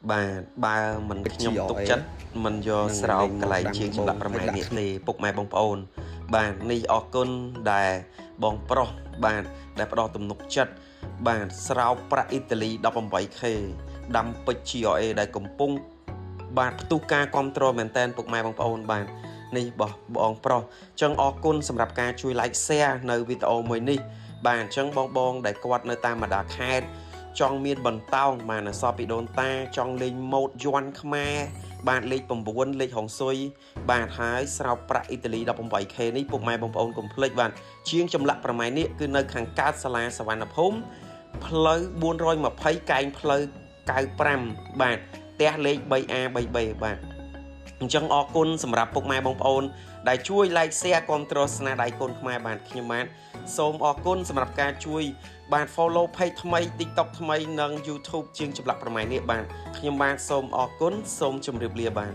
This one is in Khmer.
bà mình nhom tục chất mình do sào cái lại chiên chụp lạiประมาณนี้ទេពុកម៉ែបងប្អូនបាទនេះអរគុណដែលបងប្រុសបាទដែលផ្ដល់ទំនុកចិត្តបាទស្រោបប្រាក់អ៊ីតាលី 18K ដាំពេជ្រ GRA ដែលកំពុងបាទផ្ទុះការគ្រប់គ្រងមែនតែនពុកម៉ែបងប្អូនបាទនេះបងប្រុសចឹងអរគុណសម្រាប់ការជួយ like share នៅវីដេអូមួយនេះបាទអញ្ចឹងបងដែលគាត់នៅតាមបណ្ដាខេត្តចង់មានបន្តោងបានអសពីដូនតាចង់លេងម៉ូតយ័ន្តខ្មែរបាទលេខ9លេខហុងស៊ុយបាទហើយស្រោបប្រាក់អ៊ីតាលី 18K នេះពុកម៉ែបងប្អូនកុំភ្លេចបាទជាងចម្លាក់ប្រម៉ែនេះគឺនៅខាងកើតសាលាសវណ្ណភូមិផ្លូវ420កែងផ្លូវ95បាទផ្ទះលេខ 3A3B បាទអញ្ចឹងអរគុណសម្រាប់ពុកម៉ែបងប្អូនដែលជួយ like share គ្រប់គ្រងស្នាដៃកូនខ្មែរបាទខ្ញុំបាទសូមអរគុណសម្រាប់ការជួយបាទ follow page ថ្មី TikTok ថ្មីនិង YouTube ជាងចម្លាក់ប្រម៉ែនេះបាទខ្ញុំបាទសូមអរគុណសូមជម្រាបលាបាទ